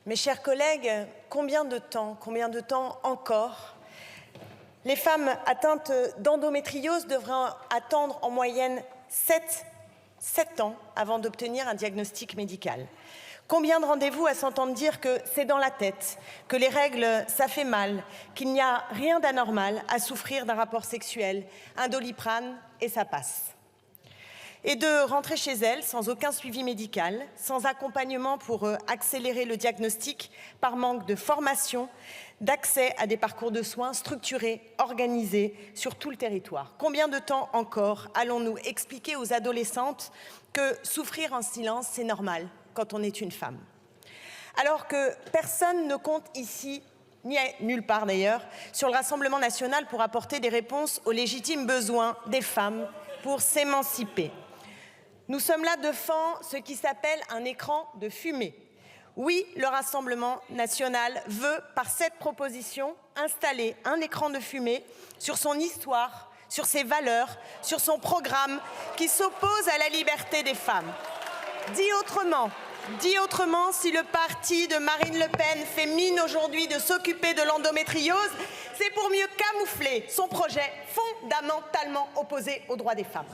Mes chers collègues, combien de temps encore les femmes atteintes d'endométriose devraient attendre en moyenne 7 ans avant d'obtenir un diagnostic médical? Combien de rendez-vous à s'entendre dire que c'est dans la tête, que les règles, ça fait mal, qu'il n'y a rien d'anormal à souffrir d'un rapport sexuel, un Doliprane et ça passe. Et de rentrer chez elle sans aucun suivi médical, sans accompagnement pour accélérer le diagnostic, par manque de formation, d'accès à des parcours de soins structurés, organisés sur tout le territoire. Combien de temps encore allons-nous expliquer aux adolescentes que souffrir en silence, c'est normal quand on est une femme? Alors que personne ne compte ici, ni nulle part d'ailleurs, sur le Rassemblement national pour apporter des réponses aux légitimes besoins des femmes pour s'émanciper. Nous sommes là devant ce qui s'appelle un écran de fumée. Oui, le Rassemblement national veut, par cette proposition, installer un écran de fumée sur son histoire, sur ses valeurs, sur son programme qui s'oppose à la liberté des femmes. Dit autrement, si le parti de Marine Le Pen fait mine aujourd'hui de s'occuper de l'endométriose, c'est pour mieux camoufler son projet fondamentalement opposé aux droits des femmes.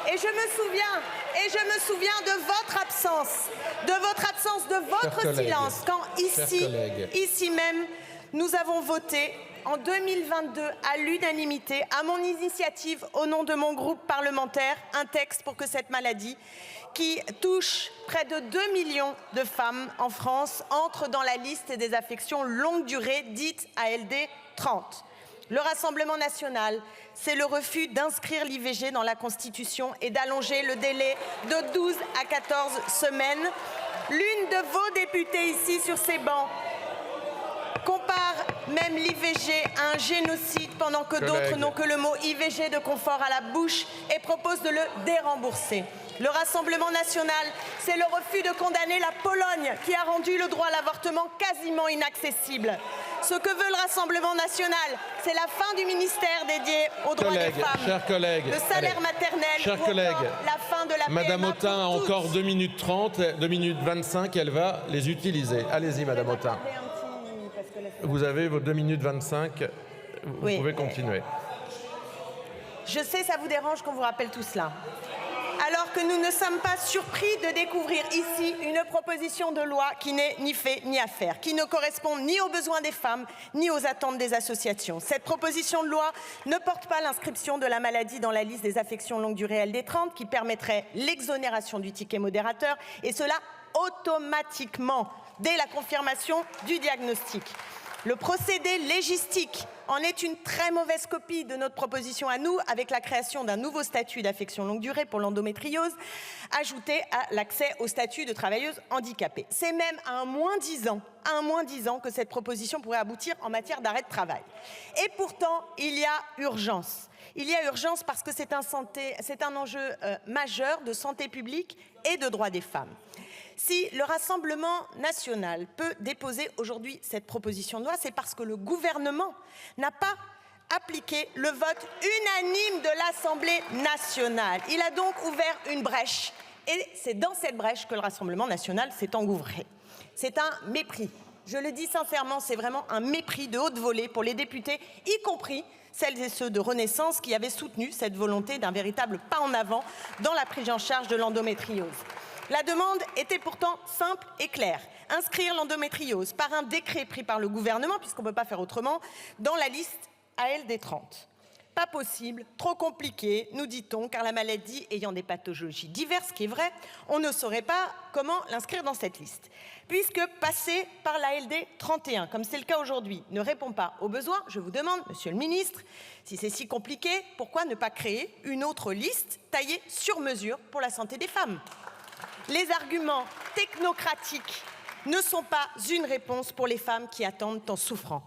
Et je me souviens de votre absence, de votre silence, quand ici même, nous avons voté en 2022 à l'unanimité, à mon initiative, au nom de mon groupe parlementaire, un texte pour que cette maladie, qui touche près de 2 millions de femmes en France, entre dans la liste des affections longue durée, dites ALD 30. Le Rassemblement national, c'est le refus d'inscrire l'IVG dans la Constitution et d'allonger le délai de 12 à 14 semaines. L'une de vos députées ici sur ces bancs compare même l'IVG à un génocide pendant que d'autres n'ont que le mot IVG de confort à la bouche et proposent de le dérembourser. Le Rassemblement national, c'est le refus de condamner la Pologne qui a rendu le droit à l'avortement quasiment inaccessible. Ce que veut le Rassemblement national, c'est la fin du ministère dédié aux droits des femmes, le salaire maternel, ou la fin de la Madame PMA Autain a encore 2 minutes 30, 2 minutes 25, elle va les utiliser. Allez-y, Madame Autain. Vous avez vos 2 minutes 25, vous pouvez continuer. Je sais, ça vous dérange qu'on vous rappelle tout cela. Alors que nous ne sommes pas surpris de découvrir ici une proposition de loi qui n'est ni fait ni à faire, qui ne correspond ni aux besoins des femmes, ni aux attentes des associations. Cette proposition de loi ne porte pas l'inscription de la maladie dans la liste des affections longue durée LD30, qui permettrait l'exonération du ticket modérateur, et cela automatiquement, dès la confirmation du diagnostic. Le procédé légistique en est une très mauvaise copie de notre proposition à nous, avec la création d'un nouveau statut d'affection longue durée pour l'endométriose, ajouté à l'accès au statut de travailleuse handicapée. C'est même à un moins 10 ans que cette proposition pourrait aboutir en matière d'arrêt de travail. Et pourtant, il y a urgence. Il y a urgence parce que c'est un enjeu majeur de santé publique et de droits des femmes. Si le Rassemblement national peut déposer aujourd'hui cette proposition de loi, c'est parce que le gouvernement n'a pas appliqué le vote unanime de l'Assemblée nationale. Il a donc ouvert une brèche et c'est dans cette brèche que le Rassemblement national s'est engouffré. C'est un mépris. Je le dis sincèrement, c'est vraiment un mépris de haute volée pour les députés, y compris celles et ceux de Renaissance qui avaient soutenu cette volonté d'un véritable pas en avant dans la prise en charge de l'endométriose. La demande était pourtant simple et claire. Inscrire l'endométriose par un décret pris par le gouvernement, puisqu'on ne peut pas faire autrement, dans la liste ALD 30. Pas possible, trop compliqué, nous dit-on, car la maladie ayant des pathologies diverses, ce qui est vrai, on ne saurait pas comment l'inscrire dans cette liste. Puisque passer par la LD 31, comme c'est le cas aujourd'hui, ne répond pas aux besoins, je vous demande, Monsieur le Ministre, si c'est si compliqué, pourquoi ne pas créer une autre liste taillée sur mesure pour la santé des femmes ? Les arguments technocratiques ne sont pas une réponse pour les femmes qui attendent en souffrant.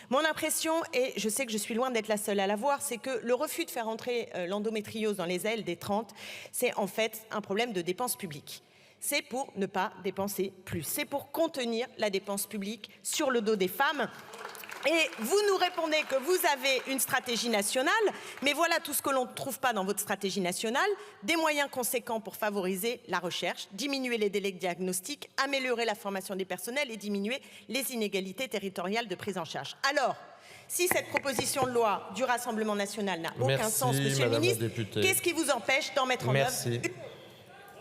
Mon impression, et je sais que je suis loin d'être la seule à la voir, c'est que le refus de faire entrer l'endométriose dans les ALD 30, c'est en fait un problème de dépenses publiques. C'est pour ne pas dépenser plus. C'est pour contenir la dépense publique sur le dos des femmes. Et vous nous répondez que vous avez une stratégie nationale, mais voilà tout ce que l'on ne trouve pas dans votre stratégie nationale. Des moyens conséquents pour favoriser la recherche, diminuer les délais de diagnostic, améliorer la formation des personnels et diminuer les inégalités territoriales de prise en charge. Alors, si cette proposition de loi du Rassemblement national n'a aucun sens, Monsieur le ministre, qu'est-ce qui vous empêche d'en mettre en œuvre ?